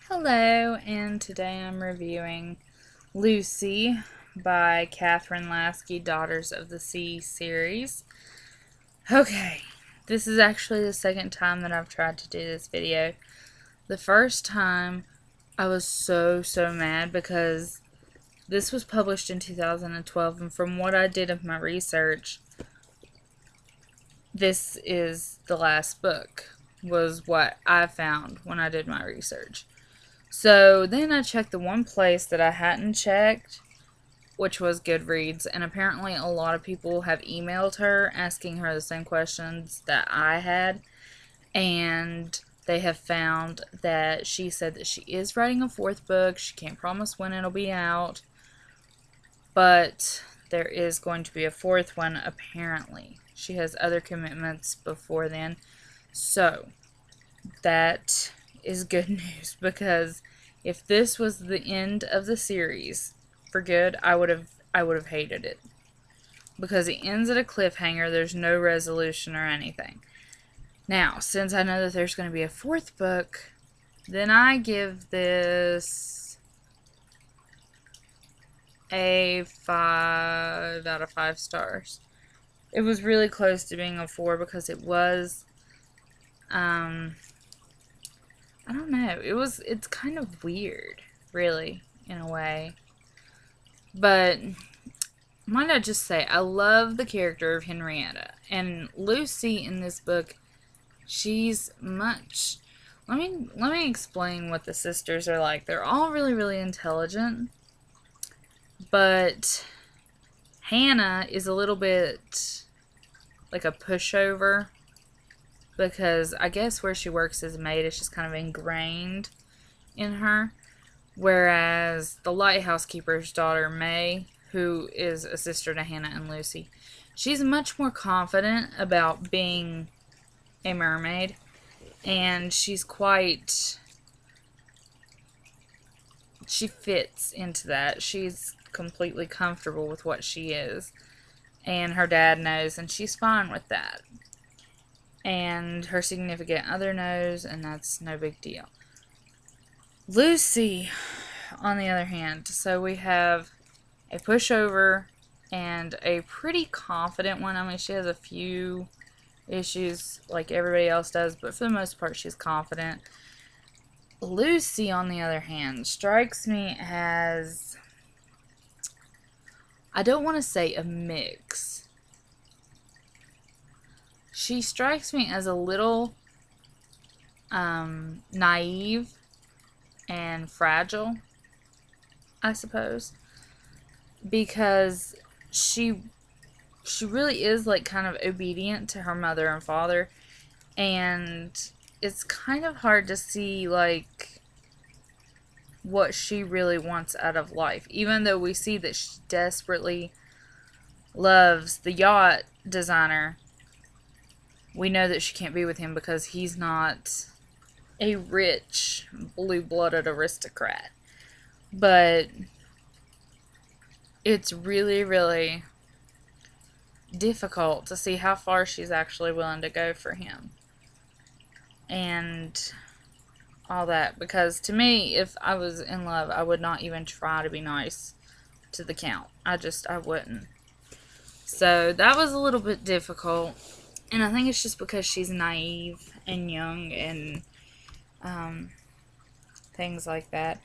Hello, and today I'm reviewing Lucy by Kathryn Lasky, Daughters of the Sea series. Okay, this is actually the second time that I've tried to do this video. The first time I was so mad because this was published in 2012, and from what I did of my research, this is the last book, was what I found when I did my research. So then I checked the one place that I hadn't checked, which was Goodreads, and apparently a lot of people have emailed her asking her the same questions that I had, and they have found that she said that she is writing a fourth book. She can't promise when it'll be out, but there is going to be a fourth one apparently. She has other commitments before then, so that is good news, because if this was the end of the series for good, I would have hated it, because it ends at a cliffhanger. There's no resolution or anything. Now, since I know that there's going to be a fourth book, then I give this a 5 out of 5 stars. It was really close to being a 4 because it was I don't know. It's kind of weird, really, in a way. But might I just say, I love the character of Henrietta. And Lucy in this book, she's much... Let me explain what the sisters are like. They're all really intelligent. But Hannah is a little bit like a pushover, because I guess where she works as a maid is just kind of ingrained in her. Whereas the lighthouse keeper's daughter, May, who is a sister to Hannah and Lucy, she's much more confident about being a mermaid, and she fits into that. She's completely comfortable with what she is, and her dad knows, and she's fine with that. And her significant other knows, and that's no big deal. Lucy, on the other hand, so we have a pushover and a pretty confident one. I mean, she has a few issues like everybody else does, but for the most part, she's confident. Lucy, on the other hand, strikes me as, I don't want to say a mix. She strikes me as a little naive and fragile, I suppose, because she really is like kind of obedient to her mother and father, and it's kind of hard to see like what she really wants out of life, even though we see that she desperately loves the yacht designer. We know that she can't be with him because he's not a rich, blue-blooded aristocrat. But it's really difficult to see how far she's actually willing to go for him. And all that. Because to me, if I was in love, I would not even try to be nice to the Count. I wouldn't. So that was a little bit difficult. And I think it's just because she's naive and young and things like that.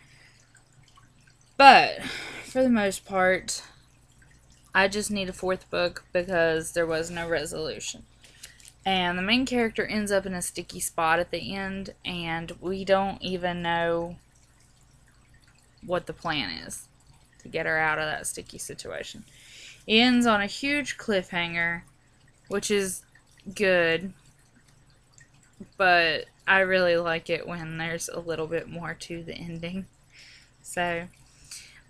But for the most part, I just need a fourth book because there was no resolution. And the main character ends up in a sticky spot at the end, and we don't even know what the plan is to get her out of that sticky situation. It ends on a huge cliffhanger, which is good, but I really like it when there's a little bit more to the ending. So,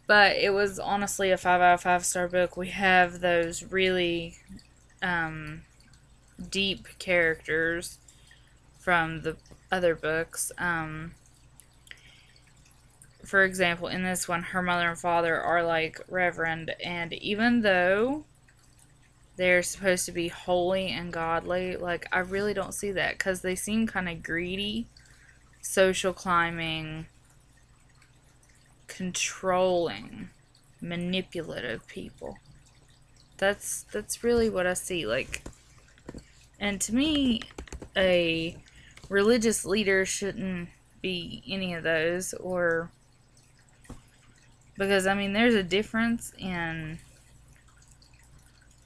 but it was honestly a 5 out of 5 star book. We have those really deep characters from the other books. For example, in this one, her mother and father are like reverend, and even though they're supposed to be holy and godly, like, I really don't see that, because they seem kind of greedy, social climbing, controlling, manipulative people. That's really what I see. Like, and to me, a religious leader shouldn't be any of those, or because I mean, there's a difference in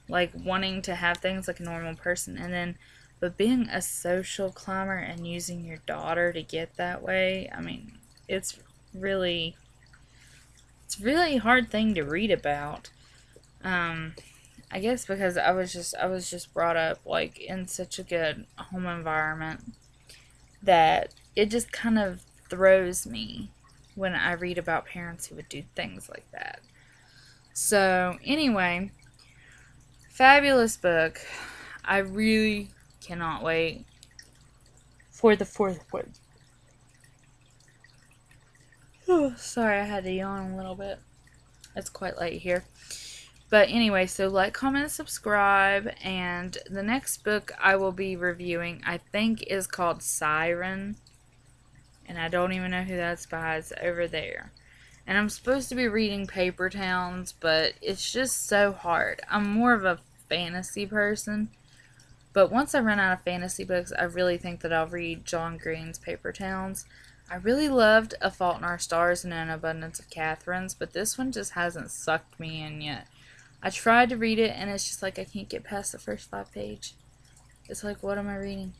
like wanting to have things like a normal person, and then but being a social climber and using your daughter to get that way. I mean, it's really a hard thing to read about. I guess because I was just brought up like in such a good home environment that it just kind of throws me when I read about parents who would do things like that. So, anyway, fabulous book. I really cannot wait for the fourth one. Oh, sorry, I had to yawn a little bit. It's quite late here. But anyway, so like, comment, subscribe, and the next book I will be reviewing, I think, is called Siren. And I don't even know who that's by. It's over there. And I'm supposed to be reading Paper Towns, but it's just so hard. I'm more of a fantasy person. But once I run out of fantasy books, I really think that I'll read John Green's Paper Towns. I really loved A Fault in Our Stars and An Abundance of Catherine's, but this one just hasn't sucked me in yet. I tried to read it, and it's just like I can't get past the first 5 pages. It's like, what am I reading?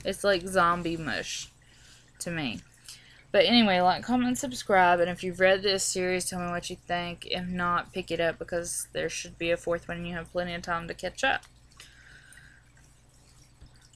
It's like zombie mush to me. But anyway, like, comment, subscribe, and if you've read this series, tell me what you think. If not, pick it up because there should be a 4th one and you have plenty of time to catch up.